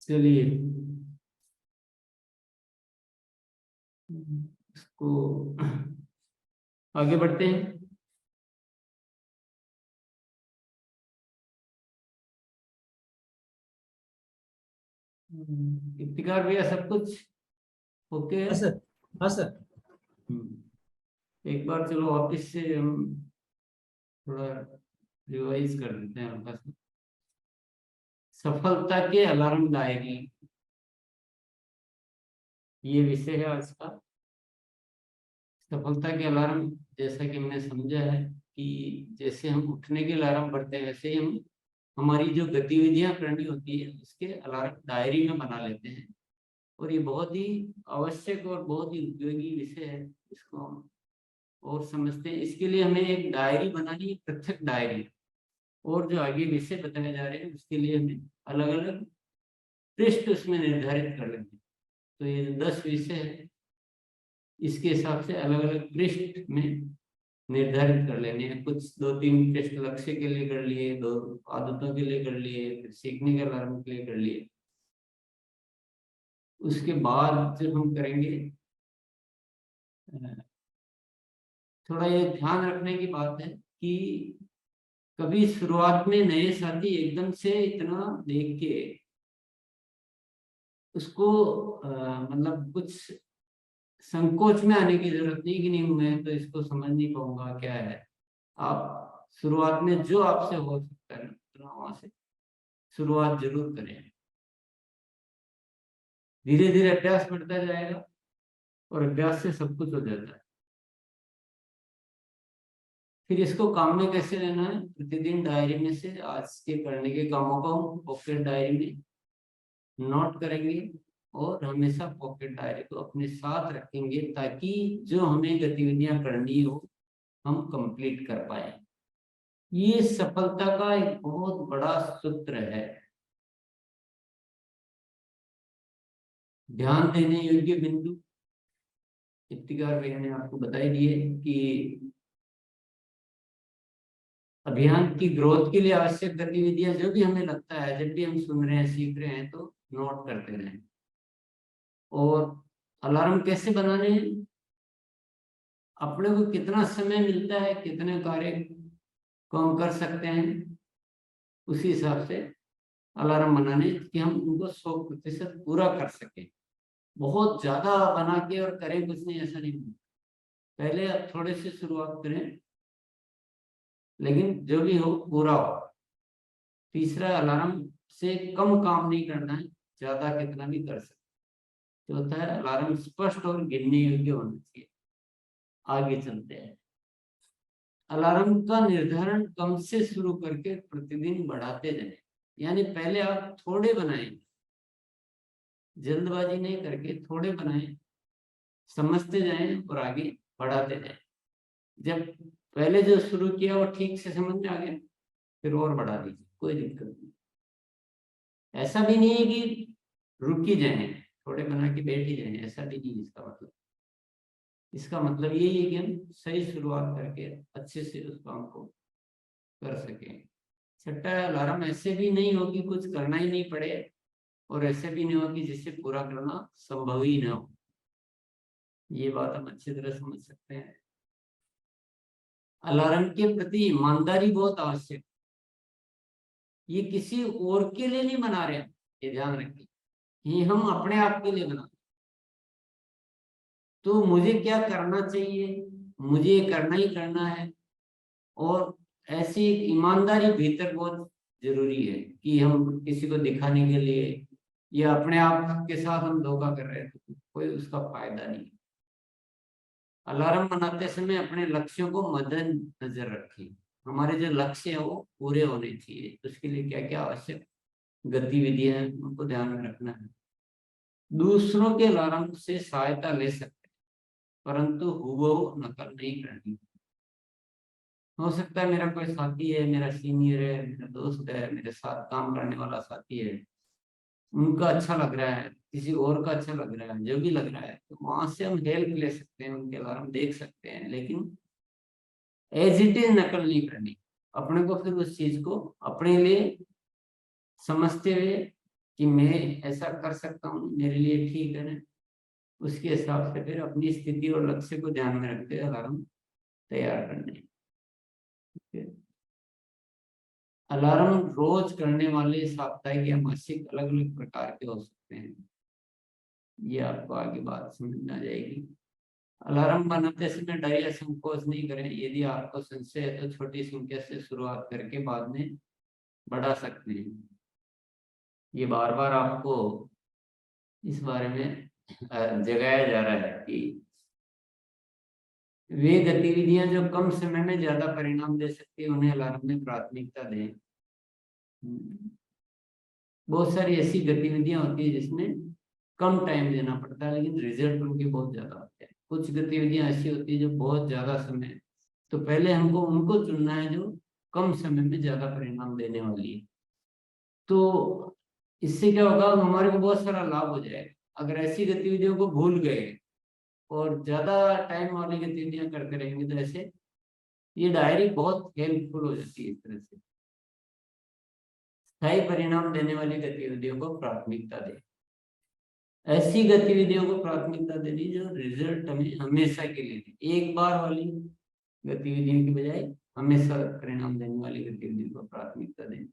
चलिए इसको आगे बढ़ते हैं। इफ्तिकार भैया सब कुछ ओके है? हाँ सर, हाँ सर। एक बार चलो वापिस से हम थोड़ा रिवाइज कर देते हैं हल्का सा। सफलता के अलार्म डायरी, ये विषय है आज का। सफलता के अलार्म, जैसा कि हमने समझा है कि जैसे हम उठने के अलार्म पढ़ते हैं वैसे ही हम हमारी जो गतिविधियां करनी होती है उसके अलार्म डायरी में बना लेते हैं। और ये बहुत ही आवश्यक और बहुत ही उपयोगी विषय है, इसको हम और समझते हैं। इसके लिए हमें एक डायरी बनानी है, पृथक डायरी। और जो आगे विषय बताए जा रहे हैं उसके लिए हमें अलग अलग पृष्ठ उसमें निर्धारित कर लेंगे। तो ये 10 विषय है, इसके हिसाब से अलग अलग पृष्ठ में निर्धारित कर लेने हैं। कुछ 2-3 पृष्ठ लक्ष्य के लिए कर लिए, 2 आदतों के लिए कर लिए, फिर सीखने के अलार्म के लिए कर लिए। उसके बाद जब हम करेंगे, थोड़ा ये ध्यान रखने की बात है कि कभी शुरुआत में नए साथी एकदम से इतना देख के उसको मतलब कुछ संकोच में आने की जरूरत नहीं कि नहीं मैं तो इसको समझ नहीं पाऊंगा क्या है। आप शुरुआत में जो आपसे हो सकता है उतना वहां से शुरुआत जरूर करें। धीरे धीरे अभ्यास बढ़ता जाएगा और अभ्यास से सब कुछ हो जाता है। फिर इसको काम में कैसे लेना है, प्रतिदिन डायरी में से आज के करने के कामों को हम पॉकेट डायरी में नोट करेंगे और हमेशा पॉकेट डायरी को अपने साथ रखेंगे ताकि जो हमें गतिविधियां करनी हो हम कंप्लीट कर पाए। ये सफलता का एक बहुत बड़ा सूत्र है। ध्यान देने योग्य बिंदु इफ्तिकार भैया ने आपको बताई दिए कि अभियान की ग्रोथ के लिए आवश्यक गतिविधियां जो भी हमें लगता है, जब भी हम सुन रहे हैं सीख रहे हैं तो नोट करते रहें। और अलार्म कैसे बनाने हैं, अपने को कितना समय मिलता है, कितने कार्य को हम कर सकते हैं, उसी हिसाब से अलार्म बनाने कि हम उनको 100% पूरा कर सकें। बहुत ज्यादा बना के और करें कुछ नहीं, ऐसा नहीं। पहले आप थोड़े से शुरुआत करें लेकिन जो भी हो पूरा हो। तीसरा, अलार्म से कम काम नहीं करना है, ज्यादा कितना भी कर सकते। चौथा है, अलार्म स्पष्ट और गिनने योग्य होना चाहिए। आगे चलते हैं। अलार्म का निर्धारण कम से शुरू करके प्रतिदिन बढ़ाते जाएं। यानी पहले आप थोड़े बनाएं, जल्दबाजी नहीं करके थोड़े बनाएं, समझते जाएं और आगे बढ़ाते जाएं। जब पहले जो शुरू किया वो ठीक से समझ में आ गया फिर और बढ़ा दीजिए, कोई दिक्कत नहीं। ऐसा भी नहीं है कि रुक ही जाए, थोड़े बना के बैठ ही जाए, ऐसा भी नहीं। इसका मतलब, इसका मतलब यही है कि हम सही शुरुआत करके अच्छे से उस काम को कर सकें। छठा है, अलार्म ऐसे भी नहीं हो कि कुछ करना ही नहीं पड़े और ऐसे भी नहीं हो कि जिसे पूरा करना संभव ही ना हो। ये बात हम अच्छी तरह समझ सकते हैं। अलार्म के प्रति ईमानदारी बहुत आवश्यक। ये किसी और के लिए नहीं बना रहे हैं, ये ध्यान रखिए। ये हम अपने आप के लिए बना, तो मुझे क्या करना चाहिए, मुझे करना ही करना है। और ऐसी एक ईमानदारी भीतर बहुत जरूरी है कि हम किसी को दिखाने के लिए या अपने आप के साथ हम धोखा कर रहे हैं तो कोई उसका फायदा नहीं। अलार्म बनाते समय अपने लक्ष्यों को मद्देनजर रखें। हमारे जो लक्ष्य है वो पूरे होने चाहिए, उसके लिए क्या क्या आवश्यक गतिविधियां हैं उनको ध्यान में रखना है। दूसरों के अलार्म से सहायता ले सकते हैं परंतु हूबहू नकल नहीं करनी। हो सकता है मेरा कोई साथी है, मेरा सीनियर है, मेरा दोस्त है, मेरे साथ काम करने वाला साथी है, उनका अच्छा लग रहा है, किसी और का अच्छा लग रहा है, जो भी लग रहा है तो वहां से हम हेल्प ले सकते हैं, उनके अलार्म देख सकते हैं, लेकिन एज इट इज नकल नहीं करनी। अपने को फिर उस चीज को अपने लिए समझते हुए कि मैं ऐसा कर सकता हूँ, मेरे लिए ठीक है ना, उसके हिसाब से फिर अपनी स्थिति और लक्ष्य को ध्यान में रखते हुए अलार्म तैयार करने। अलार्म रोज करने वाले साप्ताहिक या मासिक अलग अलग प्रकार के हो सकते हैं, ये आपको आगे बात समझ में आ जाएगी। अलार्म बनाते समय डर या संकोच नहीं करें। यदि आपको संशय है तो छोटी संख्या से शुरुआत करके बाद में बढ़ा सकते हैं। ये बार बार आपको इस बारे में जगाया जा रहा है कि वे गतिविधियां जो कम समय में ज्यादा परिणाम दे सकती है उन्हें अलार्म में प्राथमिकता दें। बहुत सारी ऐसी गतिविधियां होती है जिसमें कम टाइम देना पड़ता है लेकिन रिजल्ट उनके बहुत ज्यादा होते हैं। कुछ गतिविधियां ऐसी होती है जो बहुत ज्यादा समय, तो पहले हमको उनको चुनना है जो कम समय में ज्यादा परिणाम देने वाली है। तो इससे क्या होगा, हमारे को बहुत सारा लाभ हो जाएगा। अगर ऐसी गतिविधियों को भूल गए और ज्यादा टाइम वाली गतिविधियां करते रहेंगे तो ऐसे ये डायरी बहुत हेल्पफुल हो जाती है। इस तरह से स्थायी परिणाम देने वाली गतिविधियों को प्राथमिकता दें। ऐसी गतिविधियों को प्राथमिकता देनी जो रिजल्ट हमें हमेशा के लिए दे। एक बार वाली गतिविधियों की बजाय हमेशा परिणाम देने वाली गतिविधियों को प्राथमिकता दें।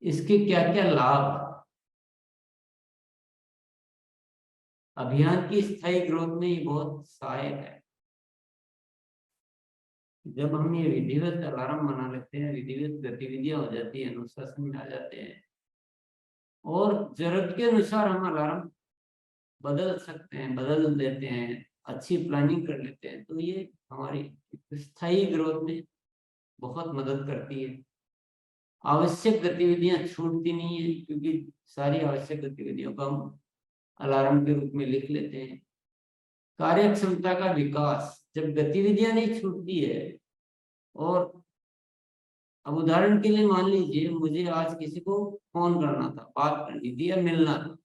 इसके क्या क्या लाभ, अभियान की स्थायी ग्रोथ में ये बहुत सहायक है। जब हम ये विधिवत अलार्म बना लेते हैं, विधिवत गतिविधियां हो जाती है, अनुशासन में आ जाते हैं और जरूरत के अनुसार हम अलार्म बदल सकते हैं, बदल देते हैं, अच्छी प्लानिंग कर लेते हैं, तो ये हमारी स्थायी ग्रोथ में बहुत मदद करती है। आवश्यक गतिविधियां छूटती नहीं है क्योंकि सारी आवश्यक गतिविधियों को हम अलार्म के रूप में लिख लेते हैं। कार्य क्षमता का विकास, जब गतिविधियां नहीं छूटती है, और अब उदाहरण के लिए मान लीजिए मुझे आज किसी को फोन करना था, बात करनी थी या मिलना था,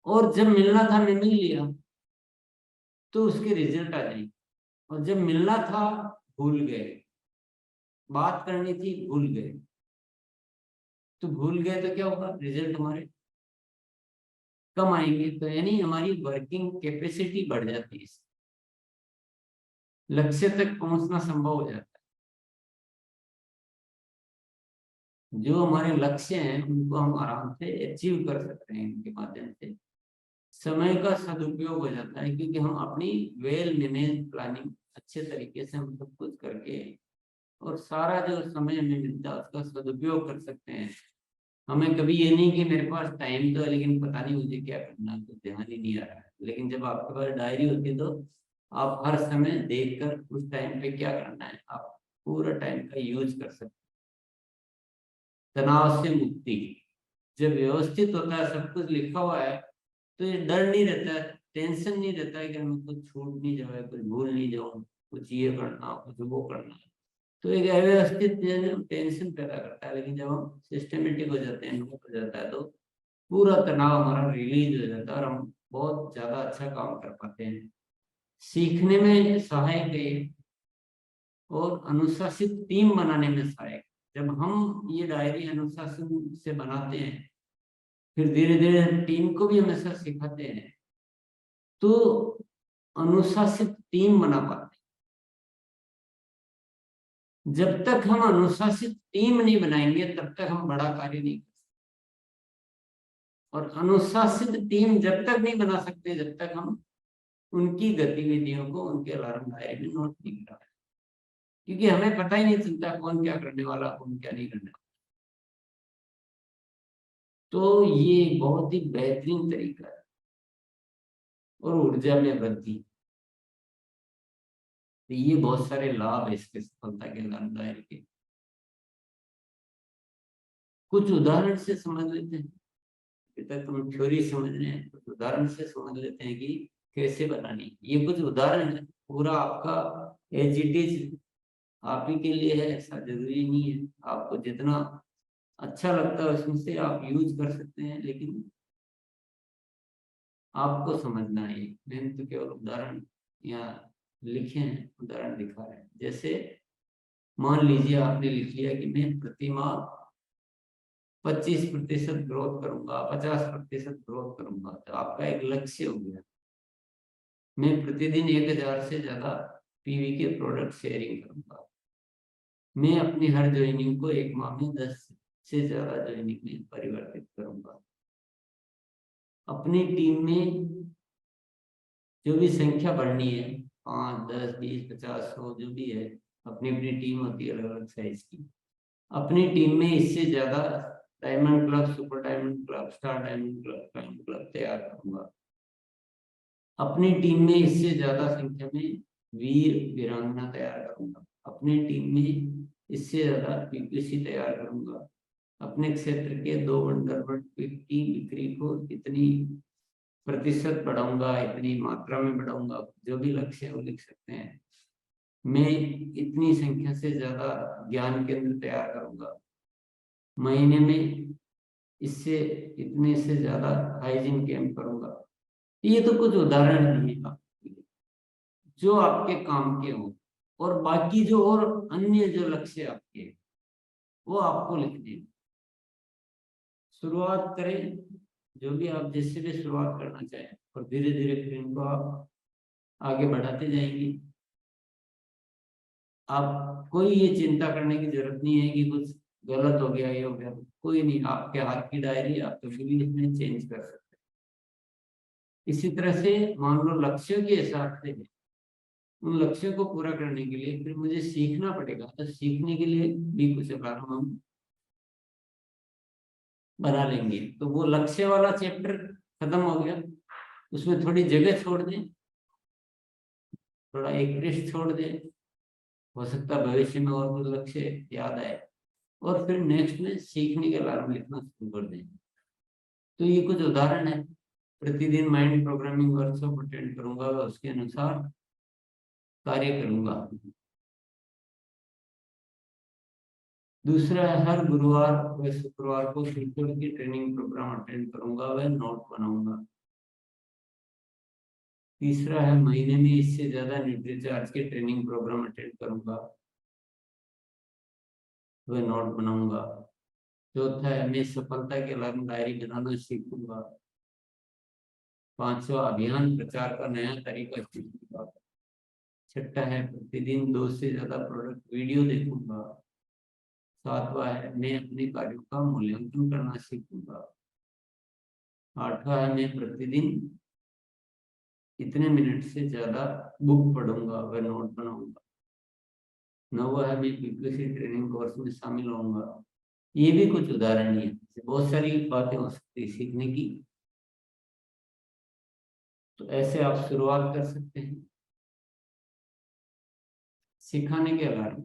और जब मिलना था मैं मिल लिया तो उसके रिजल्ट आ जाएंगे। और जब मिलना था भूल गए, बात करनी थी भूल गए, तो भूल गए तो क्या होगा, रिजल्ट हमारे कम आएंगे। तो यानी हमारी वर्किंग कैपेसिटी बढ़ जाती है, लक्ष्य तक पहुंचना संभव हो जाता है। जो हमारे लक्ष्य हैं उनको हम आराम से अचीव कर सकते हैं इनके माध्यम से। समय का सदुपयोग हो जाता है क्योंकि हम अपनी वेल मैनेज प्लानिंग अच्छे तरीके से हम सब कुछ करके और सारा जो समय हमें मिलता है उसका सदुपयोग कर सकते हैं। हमें कभी ये नहीं कि मेरे पास टाइम तो है लेकिन पता नहीं मुझे क्या करना है, तो ध्यान ही नहीं आ रहा है। लेकिन जब आपके पास डायरी होती है तो आप हर समय देखकर उस टाइम पे क्या करना है आप पूरा टाइम का यूज कर सकते हैं। तनाव से मुक्ति, जब व्यवस्थित होता है, सब कुछ लिखा हुआ है, तो ये डर नहीं रहता है, टेंशन नहीं रहता है कि हमें कुछ छूट नहीं जाए, कुछ भूल नहीं जाऊं, कुछ ये करना कुछ वो करना। तो एक अव्यवस्थित टेंशन पैदा करता है। लेकिन जब हम सिस्टमेटिक हो जाते हैं, हो जाता है, तो पूरा तनाव हमारा रिलीज हो जाता है और हम बहुत ज्यादा अच्छा काम कर पाते हैं। सीखने में सहायक है और अनुशासित टीम बनाने में सहायक। जब हम ये डायरी अनुशासन से बनाते हैं, फिर धीरे धीरे टीम को भी हमेशा सिखाते हैं, तो अनुशासित टीम बना पाते हैं। जब तक हम अनुशासित टीम नहीं बनाएंगे तब तक हम बड़ा कार्य नहीं कर सकते। और अनुशासित टीम जब तक नहीं बना सकते जब तक हम उनकी गतिविधियों को उनके अलार्म डायरी में नोट नहीं करा, क्योंकि हमें पता ही नहीं चलता कौन क्या करने वाला कौन क्या नहीं करने वाला। तो ये बहुत ही बेहतरीन तरीका है। और ऊर्जा में वृद्धि, तो ये बहुत सारे लाभ है इसके सफलता के अलार्म डायरी के। कुछ उदाहरण से समझ लेते हैं। अभी तक हम थ्योरी समझ रहे हैं, कुछ उदाहरण से समझ लेते हैं कि कैसे बनानी। ये कुछ उदाहरण है, पूरा आपका एज इट इज आप ही के लिए है ऐसा जरूरी नहीं है। आपको जितना अच्छा लगता है उसमें से आप यूज कर सकते हैं, लेकिन आपको समझना है। मैंने तो केवल उदाहरण यहाँ लिखे हैं, उदाहरण दिखा रहे हैं। जैसे मान लीजिए आपने लिख लिया कि मैं प्रतिमा 25% ग्रोथ करूंगा, 50% ग्रोथ करूंगा, तो आपका एक लक्ष्य हो गया। मैं प्रतिदिन 1000 से ज्यादा पीवी के प्रोडक्ट शेयरिंग करूंगा। मैं अपनी हर ज्वाइनिंग को 1 माह में 10 से ज्यादा ज्वाइनिंग में परिवर्तित करूंगा। अपनी टीम में जो भी संख्या बढ़नी है, 5, 10, 20, 50, 100 जो भी है, अपनी अपनी टीम होती है अलग अलग साइज की। अपनी टीम में इससे ज्यादा diamond club, super diamond club, star diamond club, diamond club तैयार करूंगा। अपनी टीम में इससे ज्यादा संख्या में वीर वीरांगना तैयार करूंगा। अपनी टीम में इससे ज्यादा पीपीसी तैयार करूंगा। अपने क्षेत्र के 2 अंडरवर्ल्ड की बिक्री को इतनी प्रतिशत बढ़ाऊंगा, इतनी मात्रा में बढ़ाऊंगा, जो भी लक्ष्य है वो लिख सकते हैं। मैं इतनी संख्या से ज्यादा ज्ञान केंद्र तैयार करूंगा। महीने में इससे इतने से ज्यादा हाइजीन कैंप करूंगा। ये तो कुछ उदाहरण है आपके लिए, जो आपके काम के हो, और बाकी जो और अन्य जो लक्ष्य आपके हैं, वो आपको लिखने हैं। शुरुआत करें, जो भी आप जिससे भी शुरुआत करना चाहें, और धीरे धीरे फिर इनको आप आगे बढ़ाते जाएंगे। आप कोई ये चिंता करने की जरूरत नहीं है कि कुछ गलत हो गया, ये हो गया, कोई नहीं। आपके हाथ की डायरी, आप कभी भी इसमें चेंज कर सकते हैं। इसी तरह से मान लो लक्ष्यों के हिसाब से उन लक्ष्यों को पूरा करने के लिए फिर मुझे सीखना पड़ेगा, तो सीखने के लिए भी कुछ अलार्म हम बना लेंगे। तो वो लक्ष्य वाला चैप्टर खत्म हो गया, उसमें थोड़ी जगह छोड़ दें, थोड़ा एक पृष्ठ छोड़ दें, हो सकता है भविष्य में और कुछ लक्ष्य याद आए, और फिर नेक्स्ट में सीखने के अलार्म लिखना शुरू कर दें। तो ये कुछ उदाहरण है। प्रतिदिन माइंड प्रोग्रामिंग वर्कशॉप अटेंड करूंगा, उसके अनुसार कार्य करूंगा। दूसरा है हर गुरुवार व शुक्रवार को शिक्षण की ट्रेनिंग प्रोग्राम अटेंड करूंगा व नोट बनाऊंगा। तीसरा है महीने में इससे ज्यादा न्यूट्रीचार्ज के ट्रेनिंग प्रोग्राम अटेंड करूंगा व नोट बनाऊंगा। चौथा है मैं सफलता के अलार्म डायरी बनाना सीखूंगा। पांचवा अभियान प्रचार का नया तरीका सीखूंगा। छठा है प्रतिदिन 2 से ज्यादा प्रोडक्ट वीडियो देखूंगा। सातवां है मैं अपने कार्यों का मूल्यांकन करना सीखूंगा। आठवां है मैं प्रतिदिन इतने मिनट से ज्यादा बुक पढ़ूंगा व नोट बनाऊंगा। नौवां है मैं पीपीसी ट्रेनिंग कोर्स में शामिल होऊंगा। ये भी कुछ उदाहरण ही है, बहुत सारी बातें हो सकती है सीखने की। तो ऐसे आप शुरुआत कर सकते हैं सिखाने के अलार्म।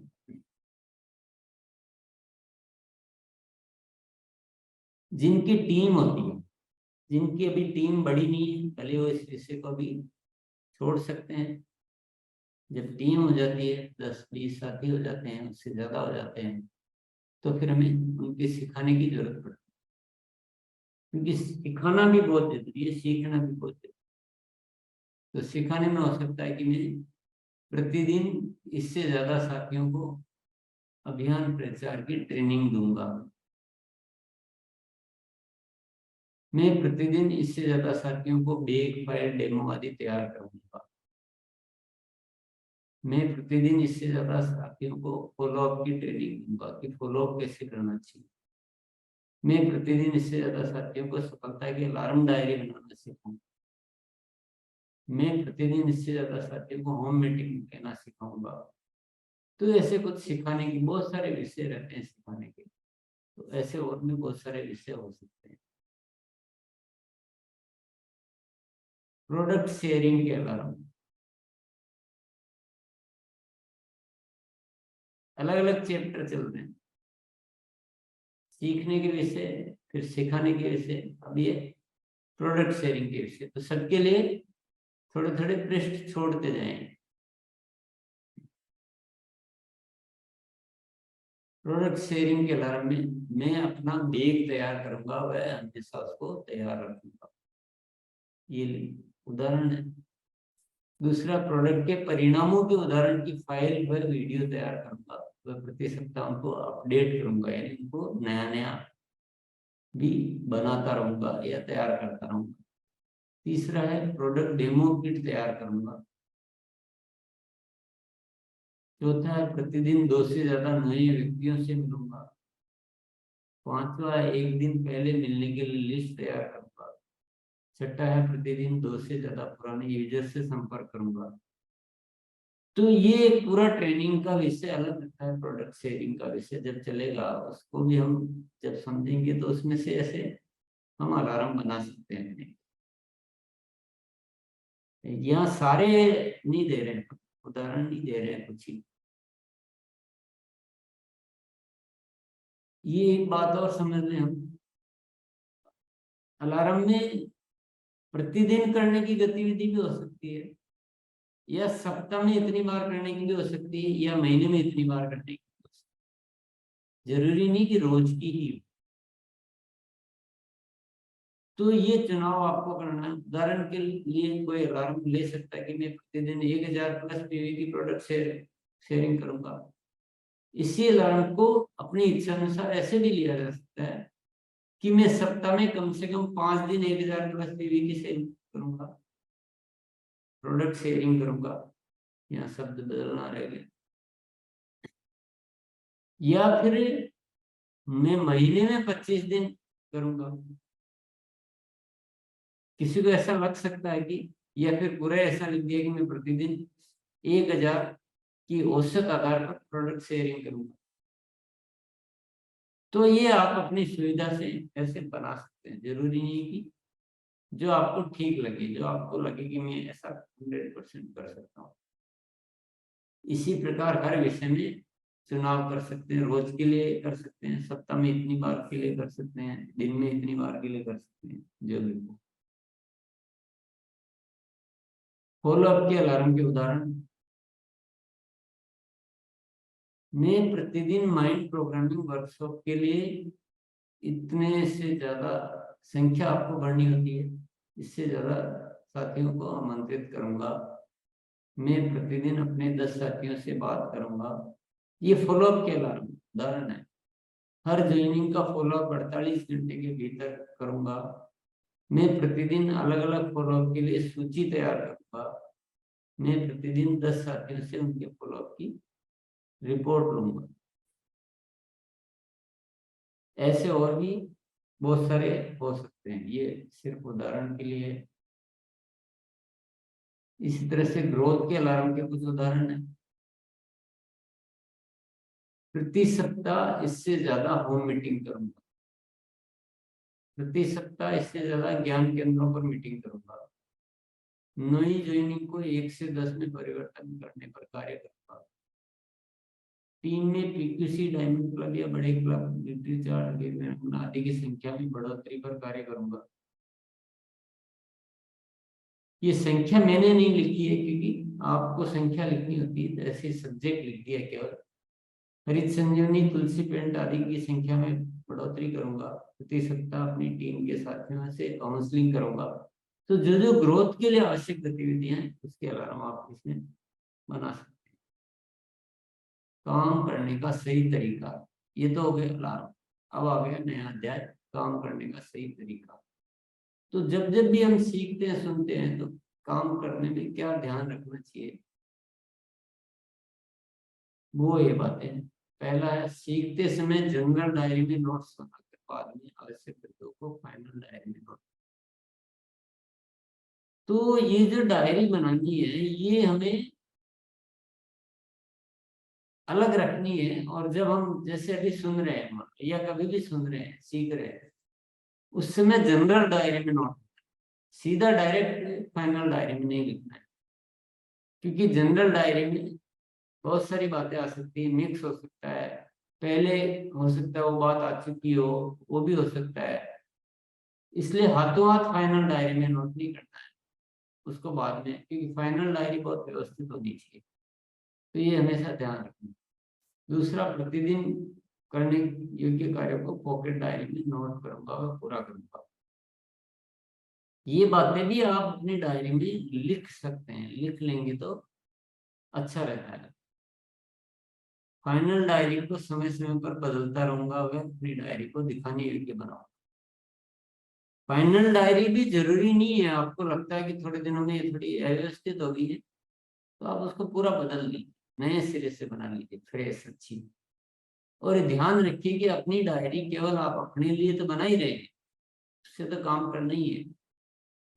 जिनकी टीम होती है, जिनकी अभी टीम बड़ी नहीं है, भले वो इस विषय को भी छोड़ सकते हैं। जब टीम हो जाती है, 10-20 साथी हो जाते हैं, उससे ज्यादा हो जाते हैं, तो फिर हमें उनके सिखाने की जरूरत पड़ती है, क्योंकि सिखाना भी बहुत जरूरी है, सीखना भी बहुत जरूरी है। तो सिखाने में हो सकता है कि मैं प्रतिदिन इससे ज्यादा साथियों को अभियान प्रचार की ट्रेनिंग दूंगा। मैं प्रतिदिन इससे ज्यादा साथियों को बेक फाइल डेमो आदि तैयार करूंगा। मैं प्रतिदिन इससे ज्यादा साथियों को फॉलोअप की ट्रेनिंग दूंगा कि फॉलोअप कैसे करना चाहिए। मैं प्रतिदिन इससे ज्यादा साथियों को सफलता की अलार्म डायरी बनाना सिखाऊंगा। मैं प्रतिदिन इससे ज्यादा साथियों को होम मीटिंग कहना सिखाऊंगा। तो ऐसे कुछ सिखाने की बहुत सारे विषय रहते हैं सिखाने के। तो ऐसे और भी बहुत सारे विषय हो सकते हैं। प्रोडक्ट शेयरिंग के अलार्म, अलग अलग चैप्टर चल रहे हैं, सीखने के विषय, फिर सिखाने के विषय, अब ये प्रोडक्ट शेयरिंग के विषय। तो सबके लिए थोड़े थोड़े पृष्ठ छोड़ते जाएं। प्रोडक्ट शेयरिंग के अलार्म में मैं अपना बेग तैयार करूंगा, वह हमेशा उसको तैयार रखूंगा। ये उदाहरण है। दूसरा, प्रोडक्ट के परिणामों के उदाहरण की फाइल व वीडियो तैयार करूंगा, वह प्रति सप्ताह उनको अपडेट करूंगा, यानी उनको नया नया भी बनाता रहूंगा या तैयार करता रहूंगा। तीसरा है प्रोडक्ट डेमो किट तैयार करूंगा। चौथा है प्रतिदिन 2 से ज्यादा नए व्यक्तियों से मिलूंगा। पांचवा है एक दिन पहले मिलने के लिए लिस्ट तैयार करूंगा। छठा है प्रतिदिन 2 से ज्यादा पुराने यूजर से संपर्क करूंगा। तो ये पूरा ट्रेनिंग का विषय अलग रहता है, प्रोडक्ट शेयरिंग का विषय जब चलेगा उसको भी हम जब समझेंगे तो उसमें से ऐसे हम अलार्म बना सकते हैं। यहाँ सारे नहीं दे रहे हैं, उदाहरण नहीं दे रहे हैं कुछ ही। ये एक बात और समझ लें हम, अलार्म में प्रतिदिन करने की गतिविधि भी हो सकती है, या सप्ताह में इतनी बार करने की भी हो सकती है, या महीने में इतनी बार करने की भी हो सकती है। जरूरी नहीं कि रोज की ही हो। तो ये चुनाव आपको करना है। उदाहरण के लिए कोई अलार्म ले सकता है कि मैं प्रतिदिन 1000 प्लस पीवी की प्रोडक्ट शेयरिंग करूंगा। इसी अलार्म को अपनी इच्छा अनुसार ऐसे भी लिया जा सकता है कि मैं सप्ताह में कम से कम 5 दिन 1000 प्लस पीवी की शेयरिंग करूंगा, प्रोडक्ट शेयरिंग करूंगा। यहाँ शब्द बदलना रह गया। या फिर मैं महीने में 25 दिन करूंगा। किसी को ऐसा लग सकता है कि, या फिर पूरा ऐसा लिख दिया कि मैं प्रतिदिन 1000 की औसत आधार पर प्रोडक्ट शेयरिंग करूंगा। तो ये आप अपनी सुविधा से ऐसे बना सकते हैं। जरूरी नहीं कि जो आपको ठीक लगे, जो आपको लगे कि मैं ऐसा 100% कर सकता हूँ। इसी प्रकार हर विषय में चुनाव कर सकते हैं। रोज के लिए कर सकते हैं, सप्ताह में इतनी बार के लिए कर सकते हैं, दिन में इतनी बार के लिए कर सकते हैं, जो भी हो। फॉलो अप के अलार्म के उदाहरण, मैं प्रतिदिन माइंड प्रोग्रामिंग वर्कशॉप के लिए इतने से ज्यादा संख्या आपको बढ़नी होती है, इससे ज्यादा साथियों को आमंत्रित करूंगा। मैं प्रतिदिन अपने 10 साथियों से बात करूंगा। ये फॉलोअप के अलार्म उदाहरण है। हर ज्वाइनिंग का फॉलोअप 48 घंटे के भीतर करूंगा। मैं प्रतिदिन अलग अलग फॉलोअप के लिए सूची तैयार करूंगा। मैं प्रतिदिन 10 साथियों से उनके फॉलोअप की रिपोर्ट लूंगा। ऐसे और भी बहुत सारे हो सकते हैं, ये सिर्फ उदाहरण के लिए। इसी तरह से ग्रोथ के अलार्म के कुछ उदाहरण है। प्रति सप्ताह इससे ज्यादा होम मीटिंग करूंगा। प्रति सप्ताह इससे ज्यादा ज्ञान केंद्रों पर मीटिंग करूंगा। नई ज्वाइनिंग को 1 से 10 में परिवर्तन करने पर कार्य करूंगा। टीम में पीक्यूसी डायमंड क्लब या बड़े क्लब लिटरेचर आदि की संख्या में बढ़ोतरी पर कार्य करूंगा। ये संख्या मैंने नहीं लिखी है, क्योंकि आपको संख्या लिखनी होती है, तो ऐसे सब्जेक्ट लिख दिया केवल। हरित संजीवनी, तुलसी पेंट आदि की संख्या में बढ़ोतरी करूंगा। प्रति सप्ताह अपनी टीम के साथियों से काउंसलिंग करूंगा। तो जो जो ग्रोथ के लिए आवश्यक गतिविधियां हैं उसके अलावा आप इसमें बना सकते हैं। काम करने का सही तरीका, ये तो हो गया अलार्म। अब आ गया नया अध्याय, काम करने का सही तरीका। तो जब जब भी हम सीखते हैं, सुनते हैं, तो काम करने में क्या ध्यान रखना चाहिए, वो ये बातें हैं। पहला है सीखते समय जनरल डायरी में नोट्स बनाकर बाद में आवश्यक बिंदुओं को फाइनल डायरी में नोट। तो ये जो डायरी बनानी है ये हमें अलग रखनी है। और जब हम जैसे अभी सुन रहे हैं या कभी भी सुन रहे हैं, सीख रहे हैं, उस समय जनरल डायरी में नोट, सीधा डायरेक्ट फाइनल डायरी में नहीं लिखना है। क्योंकि जनरल डायरी में बहुत सारी बातें आ सकती है, मिक्स हो सकता है, पहले हो सकता है वो बात आ चुकी हो, वो भी हो सकता है। इसलिए हाथों हाथ फाइनल डायरी में नोट नहीं करना है, उसको बाद में, क्योंकि फाइनल डायरी बहुत व्यवस्थित होनी चाहिए। तो ये हमेशा ध्यान रखना। दूसरा, प्रतिदिन करने योग्य कार्यों को पॉकेट डायरी में नोट करूंगा और पूरा करूंगा। ये बातें भी आप अपनी डायरी में लिख सकते हैं, लिख लेंगे तो अच्छा रहता है। फाइनल डायरी को समय समय पर बदलता रहूंगा, वह अपनी डायरी को दिखाने योग्य बनाऊंगा। फाइनल डायरी भी जरूरी नहीं है, आपको लगता है कि थोड़े दिनों में ये थोड़ी अव्यवस्थित हो गई है तो आप उसको पूरा बदल लीजिए, नए सिरे से बना लीजिए, फ्रेश अच्छी। और ध्यान रखिए कि अपनी डायरी केवल आप अपने लिए तो बना ही रहे हैं, उससे तो काम करना ही है,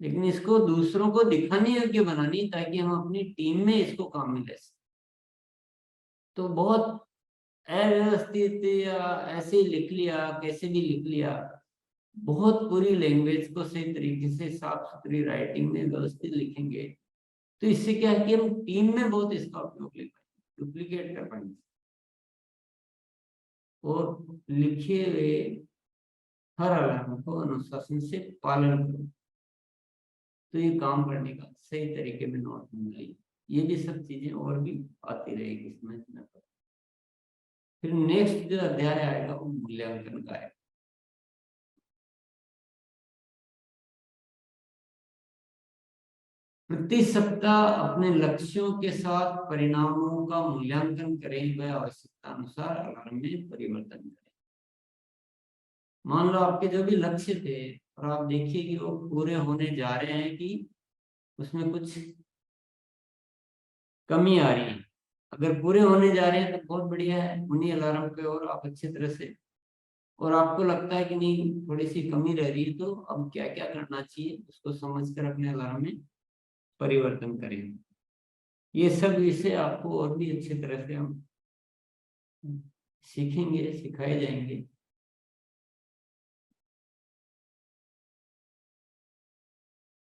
लेकिन इसको दूसरों को दिखाने योग्य बनानी, ताकि हम अपनी टीम में इसको काम में ले सकें। तो बहुत अव्यवस्थित या ऐसे ही लिख लिया, कैसे भी लिख लिया, बहुत पूरी लैंग्वेज को सही तरीके से साफ सुथरी राइटिंग में व्यवस्थित लिखेंगे तो इससे क्या है कि हम टीम में बहुत इसका उपयोग ले पाएंगे, डुप्लीकेट कर पाएंगे। और लिखे हुए हर अलार्म को अनुशासन से पालन करो, तो ये काम करने का सही तरीके में नोट बनाइए। ये भी सब चीजें और भी आती रहेगी इसमें। फिर नेक्स्ट जो अध्याय आएगा वो मूल्यांकन का है। प्रति सप्ताह अपने लक्ष्यों के साथ परिणामों का मूल्यांकन करें व आवश्यकता अनुसार अलार्म में परिवर्तन करें। मान लो आपके जो भी लक्ष्य थे और आप देखिए कि वो पूरे होने जा रहे हैं कि उसमें कुछ कमी आ रही है। अगर पूरे होने जा रहे हैं तो बहुत बढ़िया है, उन्हीं अलार्म पे और आप अच्छी तरह से, और आपको लगता है कि नहीं थोड़ी सी कमी रह रही है तो अब क्या क्या करना चाहिए उसको समझकर अपने अलार्म में परिवर्तन करें। ये सब विषय आपको और भी अच्छी तरह से हम सीखेंगे, सिखाए जाएंगे।